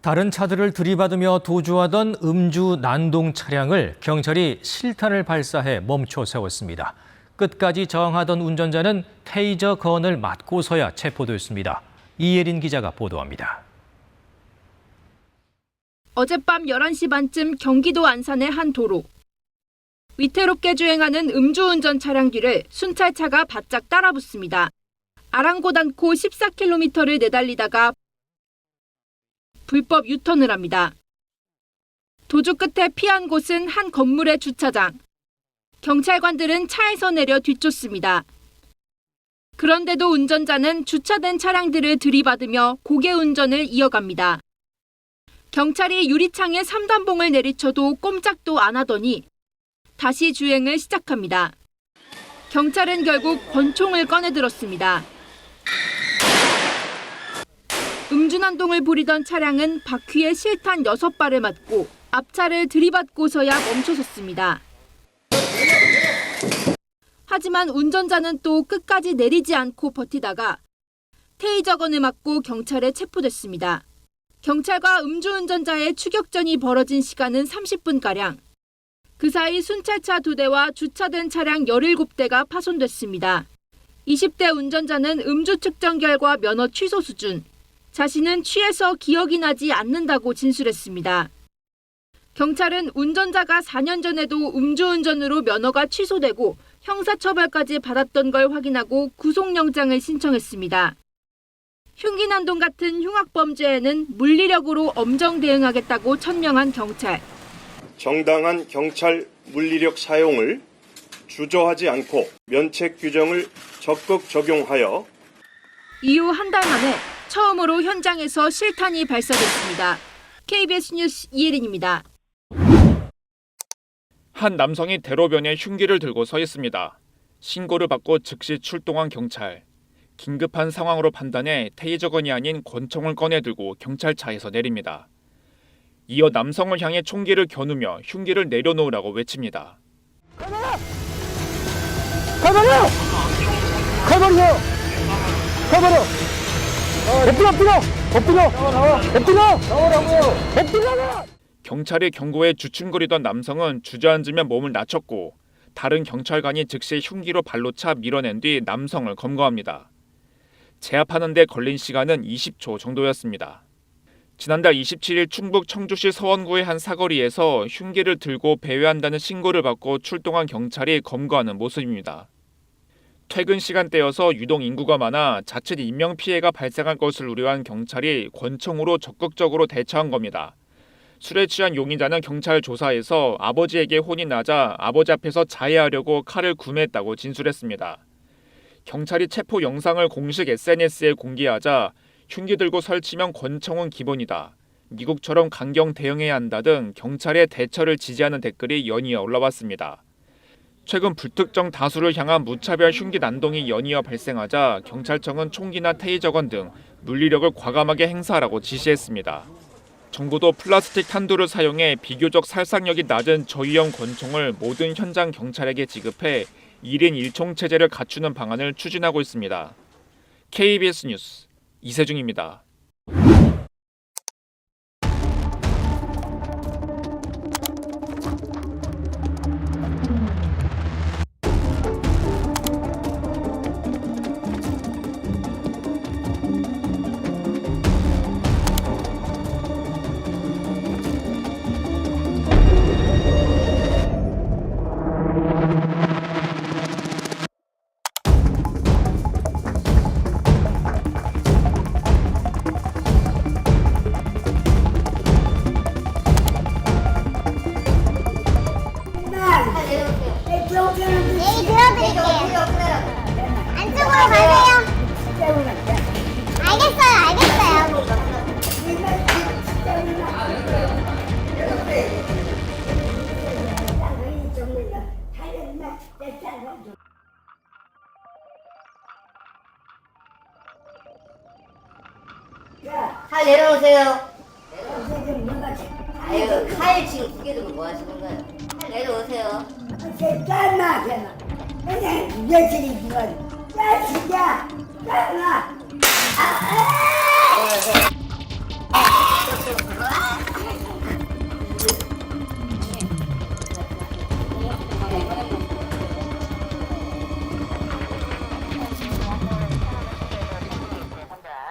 다른 차들을 들이받으며 도주하던 음주 난동 차량을 경찰이 실탄을 발사해 멈춰 세웠습니다. 끝까지 저항하던 운전자는 테이저 건을 맞고서야 체포됐습니다. 이예린 기자가 보도합니다. 어젯밤 11시 반쯤 경기도 안산의 한 도로. 위태롭게 주행하는 음주운전 차량 뒤를 순찰차가 바짝 따라붙습니다. 아랑곳 않고 14km를 내달리다가 불법 유턴을 합니다. 도주 끝에 피한 곳은 한 건물의 주차장. 경찰관들은 차에서 내려 뒤쫓습니다. 그런데도 운전자는 주차된 차량들을 들이받으며 고개 운전을 이어갑니다. 경찰이 유리창에 3단봉을 내리쳐도 꼼짝도 안 하더니 다시 주행을 시작합니다. 경찰은 결국 권총을 꺼내들었습니다. 음주난동을 부리던 차량은 바퀴에 실탄 6발을 맞고 앞차를 들이받고서야 멈춰섰습니다. 하지만 운전자는 또 끝까지 내리지 않고 버티다가 테이저건을 맞고 경찰에 체포됐습니다. 경찰과 음주운전자의 추격전이 벌어진 시간은 30분가량. 그 사이 순찰차 2대와 주차된 차량 17대가 파손됐습니다. 20대 운전자는 음주 측정 결과 면허 취소 수준. 자신은 취해서 기억이 나지 않는다고 진술했습니다. 경찰은 운전자가 4년 전에도 음주운전으로 면허가 취소되고 형사처벌까지 받았던 걸 확인하고 구속영장을 신청했습니다. 흉기난동 같은 흉악범죄에는 물리력으로 엄정 대응하겠다고 천명한 경찰. 정당한 경찰 물리력 사용을 주저하지 않고 면책 규정을 적극 적용하여 이후 한 달 만에 처음으로 현장에서 실탄이 발사됐습니다. KBS 뉴스 이예린입니다. 한 남성이 대로변에 흉기를 들고 서 있습니다. 신고를 받고 즉시 출동한 경찰. 긴급한 상황으로 판단해 테이저건이 아닌 권총을 꺼내들고 경찰차에서 내립니다. 이어 남성을 향해 총기를 겨누며 흉기를 내려놓으라고 외칩니다. 가버려! 가버려! 가버려! 가버려! 엎드려! 나오라고요! 경찰이 경고해 주춤거리던 남성은 주저앉으며 몸을 낮췄고 다른 경찰관이 즉시 흉기로 발로 차 밀어낸 뒤 남성을 검거합니다. 제압하는 데 걸린 시간은 20초 정도였습니다. 지난달 27일 충북 청주시 서원구의 한 사거리에서 흉기를 들고 배회한다는 신고를 받고 출동한 경찰이 검거하는 모습입니다. 퇴근 시간대여서 유동 인구가 많아 자칫 인명피해가 발생할 것을 우려한 경찰이 권총으로 적극적으로 대처한 겁니다. 술에 취한 용의자는 경찰 조사에서 아버지에게 혼이 나자 아버지 앞에서 자해하려고 칼을 구매했다고 진술했습니다. 경찰이 체포 영상을 공식 SNS에 공개하자 흉기 들고 설치면 권총은 기본이다. 미국처럼 강경 대응해야 한다 등 경찰의 대처를 지지하는 댓글이 연이어 올라왔습니다. 최근 불특정 다수를 향한 무차별 흉기 난동이 연이어 발생하자 경찰청은 총기나 테이저건 등 물리력을 과감하게 행사하라고 지시했습니다. 정부도 플라스틱 탄두를 사용해 비교적 살상력이 낮은 저위험 권총을 모든 현장 경찰에게 지급해 1인 1총 체제를 갖추는 방안을 추진하고 있습니다. KBS 뉴스 이세중입니다. 얘기 들어드릴게요. 안쪽으로 가세요. 알겠어요. 칼 내려오세요. 아유, 칼 지금 2개 들고 뭐 하시는 거예요? 칼 내려오세요. 짠나 그냥 며칠이 지금 짠 진짜 짠나